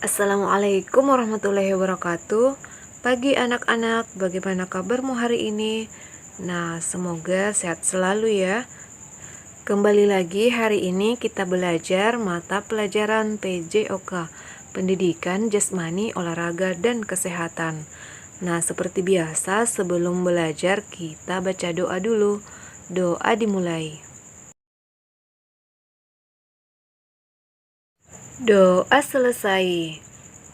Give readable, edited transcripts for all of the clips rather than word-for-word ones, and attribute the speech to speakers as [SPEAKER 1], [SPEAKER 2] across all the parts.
[SPEAKER 1] Assalamualaikum warahmatullahi wabarakatuh. Pagi anak-anak, bagaimana kabarmu hari ini? Nah, semoga sehat selalu ya. Kembali lagi hari ini kita belajar mata pelajaran PJOK, Pendidikan Jasmani, Olahraga, dan Kesehatan. Nah, seperti biasa sebelum belajar kita baca doa dulu. Doa dimulai. Doa selesai.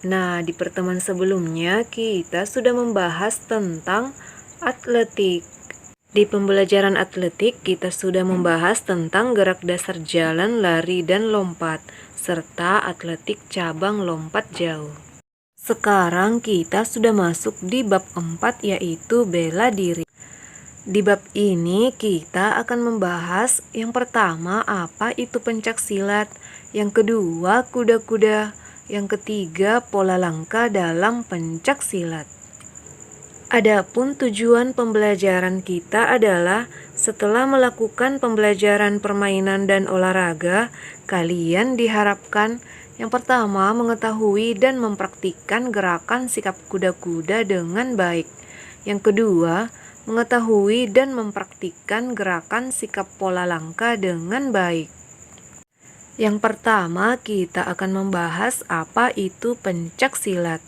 [SPEAKER 1] Nah, di pertemuan sebelumnya kita sudah membahas tentang atletik. Di pembelajaran atletik kita sudah membahas tentang gerak dasar jalan, lari, dan lompat, serta atletik cabang lompat jauh. Sekarang kita sudah masuk di bab 4 yaitu bela diri. Di bab ini kita akan membahas yang pertama apa itu pencak silat, yang kedua kuda-kuda, yang ketiga pola langkah dalam pencak silat. Adapun tujuan pembelajaran kita adalah setelah melakukan pembelajaran permainan dan olahraga, kalian diharapkan yang pertama mengetahui dan mempraktikkan gerakan sikap kuda-kuda dengan baik. Yang kedua, mengetahui dan mempraktikkan gerakan sikap pola langkah dengan baik. Yang pertama, kita akan membahas apa itu pencak silat.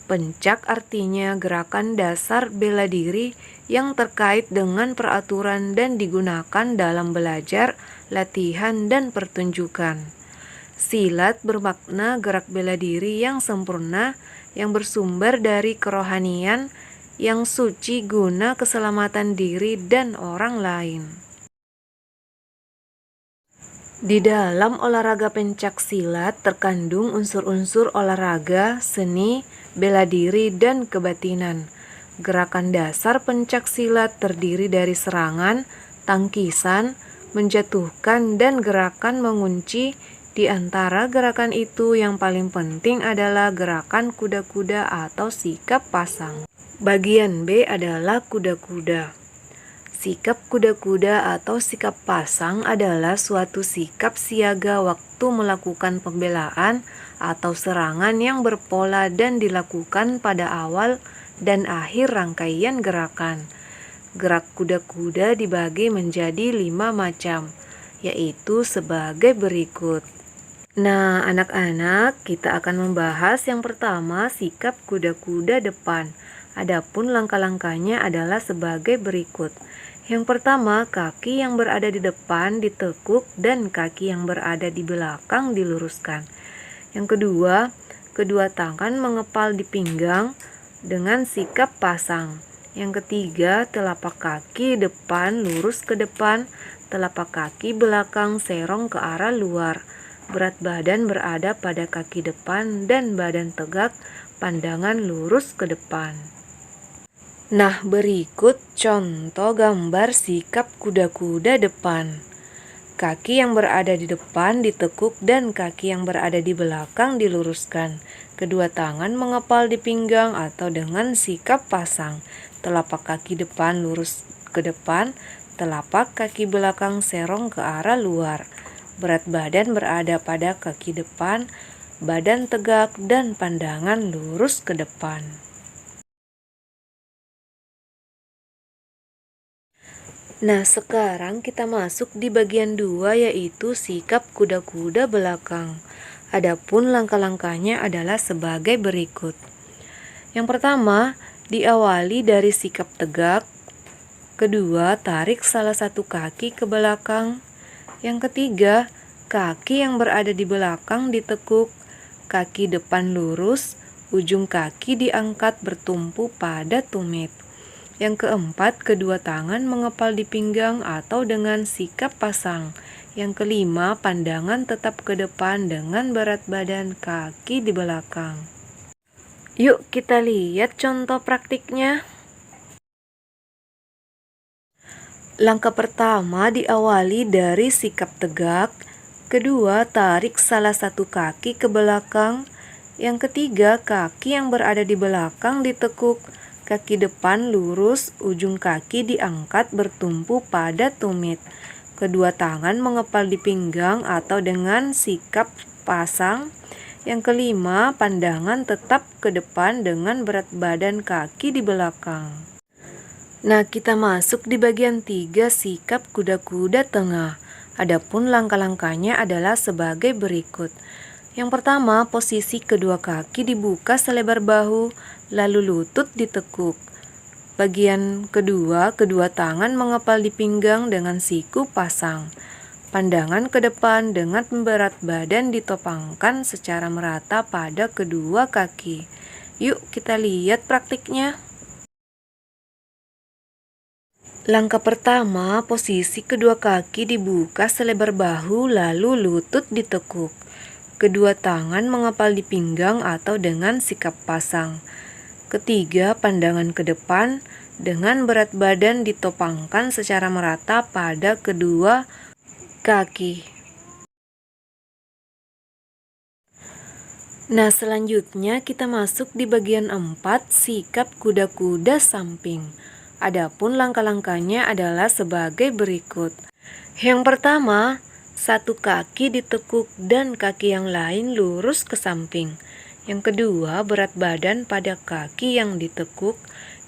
[SPEAKER 1] Pencak artinya gerakan dasar bela diri yang terkait dengan peraturan dan digunakan dalam belajar, latihan, dan pertunjukan. Silat bermakna gerak bela diri yang sempurna, yang bersumber dari kerohanian, yang suci guna keselamatan diri dan orang lain. Di dalam olahraga pencak silat terkandung unsur-unsur olahraga, seni, bela diri, dan kebatinan. Gerakan dasar pencak silat terdiri dari serangan, tangkisan, menjatuhkan, dan gerakan mengunci. Di antara gerakan itu yang paling penting adalah gerakan kuda-kuda atau sikap pasang. Bagian B adalah kuda-kuda. Sikap kuda-kuda atau sikap pasang adalah suatu sikap siaga waktu melakukan pembelaan atau serangan yang berpola dan dilakukan pada awal dan akhir rangkaian gerakan. Gerak kuda-kuda dibagi menjadi 5 macam, yaitu sebagai berikut. Nah, anak-anak, kita akan membahas yang pertama sikap kuda-kuda depan. Adapun langkah-langkahnya adalah sebagai berikut. Yang pertama, kaki yang berada di depan ditekuk dan kaki yang berada di belakang diluruskan. Yang kedua, kedua tangan mengepal di pinggang dengan sikap pasang. Yang ketiga, telapak kaki depan lurus ke depan, telapak kaki belakang serong ke arah luar. Berat badan berada pada kaki depan dan badan tegak, pandangan lurus ke depan. Nah, berikut contoh gambar sikap kuda-kuda depan. Kaki yang berada di depan ditekuk dan kaki yang berada di belakang diluruskan. Kedua tangan mengepal di pinggang atau dengan sikap pasang. Telapak kaki depan lurus ke depan, telapak kaki belakang serong ke arah luar. Berat badan berada pada kaki depan, badan tegak, dan pandangan lurus ke depan. Nah, sekarang kita masuk di bagian 2 yaitu sikap kuda-kuda belakang. Adapun langkah-langkahnya adalah sebagai berikut. Yang pertama, diawali dari sikap tegak. Kedua, tarik salah satu kaki ke belakang. Yang ketiga, kaki yang berada di belakang ditekuk. Kaki depan lurus, ujung kaki diangkat bertumpu pada tumit. Yang keempat, kedua tangan mengepal di pinggang atau dengan sikap pasang. Yang kelima, pandangan tetap ke depan dengan berat badan kaki di belakang. Yuk kita lihat contoh praktiknya. Langkah pertama diawali dari sikap tegak. Kedua, tarik salah satu kaki ke belakang. Yang ketiga, kaki yang berada di belakang ditekuk. Kaki depan lurus, ujung kaki diangkat bertumpu pada tumit. Kedua tangan mengepal di pinggang atau dengan sikap pasang. Yang kelima, pandangan tetap ke depan dengan berat badan kaki di belakang. Nah, kita masuk di bagian 3, sikap kuda-kuda tengah. Adapun langkah-langkahnya adalah sebagai berikut. Yang pertama, posisi kedua kaki dibuka selebar bahu, lalu lutut ditekuk. Bagian kedua, kedua tangan mengepal di pinggang dengan siku pasang. Pandangan ke depan dengan berat badan ditopangkan secara merata pada kedua kaki. Yuk kita lihat praktiknya. Langkah pertama, posisi kedua kaki dibuka selebar bahu lalu lutut ditekuk. Kedua tangan mengepal di pinggang atau dengan sikap pasang. Ketiga, pandangan ke depan dengan berat badan ditopangkan secara merata pada kedua kaki. Nah, selanjutnya kita masuk di bagian 4, sikap kuda-kuda samping. Adapun langkah-langkahnya adalah sebagai berikut. Yang pertama, satu kaki ditekuk dan kaki yang lain lurus ke samping. Yang kedua, berat badan pada kaki yang ditekuk.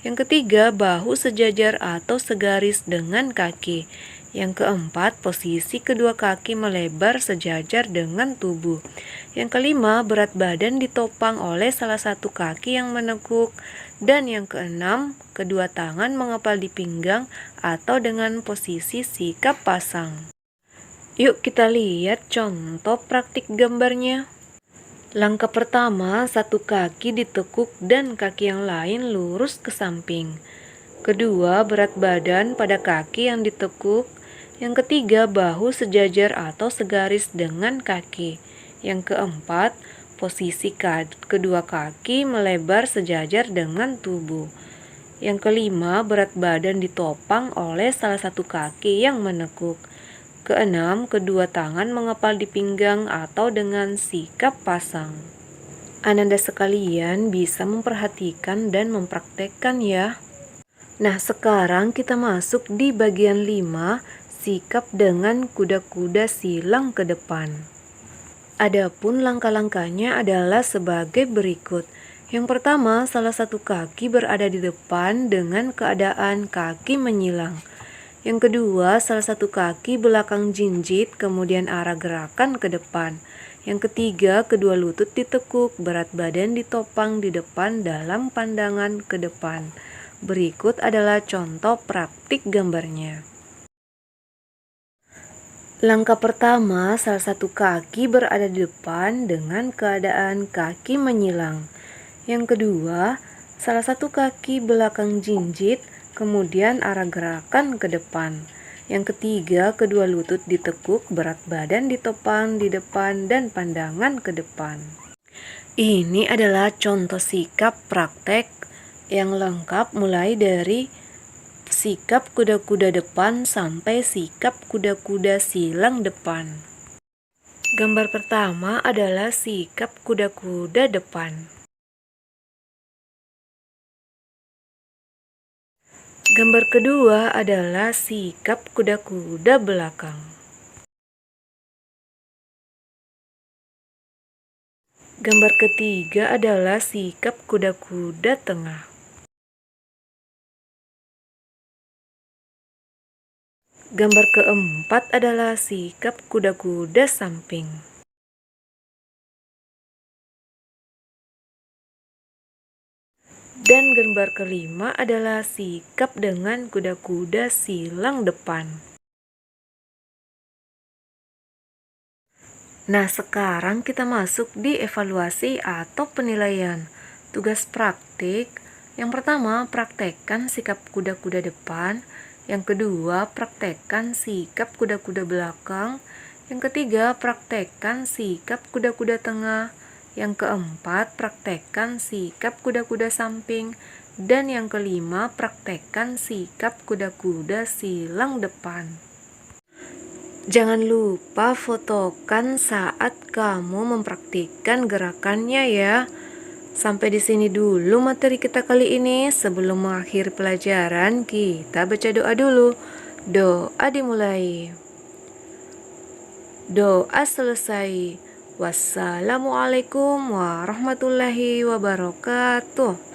[SPEAKER 1] Yang ketiga, bahu sejajar atau segaris dengan kaki. Yang keempat, posisi kedua kaki melebar sejajar dengan tubuh. Yang kelima, berat badan ditopang oleh salah satu kaki yang menekuk. Dan yang keenam, kedua tangan mengepal di pinggang atau dengan posisi sikap pasang. Yuk kita lihat contoh praktik gambarnya. Langkah pertama, satu kaki ditekuk dan kaki yang lain lurus ke samping. Kedua, berat badan pada kaki yang ditekuk. Yang ketiga, bahu sejajar atau segaris dengan kaki. Yang keempat, posisi kedua kaki melebar sejajar dengan tubuh. Yang kelima, berat badan ditopang oleh salah satu kaki yang menekuk. Keenam, kedua tangan mengepal di pinggang atau dengan sikap pasang. Ananda sekalian bisa memperhatikan dan mempraktekkan ya. Nah, sekarang kita masuk di bagian 5, sikap dengan kuda-kuda silang ke depan. Adapun langkah-langkahnya adalah sebagai berikut. Yang pertama, salah satu kaki berada di depan dengan keadaan kaki menyilang. Yang kedua, salah satu kaki belakang jinjit, kemudian arah gerakan ke depan. Yang ketiga, kedua lutut ditekuk, berat badan ditopang di depan dalam pandangan ke depan. Berikut adalah contoh praktik gambarnya. Langkah pertama, salah satu kaki berada di depan dengan keadaan kaki menyilang. Yang kedua, salah satu kaki belakang jinjit, kemudian arah gerakan ke depan. Yang ketiga, kedua lutut ditekuk, berat badan ditopang di depan dan pandangan ke depan. Ini adalah contoh sikap praktek yang lengkap mulai dari sikap kuda-kuda depan sampai sikap kuda-kuda silang depan. Gambar pertama adalah sikap kuda-kuda depan. Gambar kedua adalah sikap kuda-kuda belakang. Gambar ketiga adalah sikap kuda-kuda tengah. Gambar keempat adalah sikap kuda-kuda samping. Dan gambar kelima adalah sikap dengan kuda-kuda silang depan. Nah, sekarang kita masuk di evaluasi atau penilaian. Tugas praktik. Yang pertama, praktekkan sikap kuda-kuda depan. Yang kedua, praktekkan sikap kuda-kuda belakang. Yang ketiga, praktekkan sikap kuda-kuda tengah. Yang keempat, praktekkan sikap kuda-kuda samping. Dan yang kelima, praktekkan sikap kuda-kuda silang depan. Jangan lupa fotokan saat kamu mempraktikkan gerakannya ya. Sampai di sini dulu materi kita kali ini. Sebelum mengakhiri pelajaran, kita baca doa dulu. Doa dimulai. Doa selesai. Wassalamualaikum warahmatullahi wabarakatuh.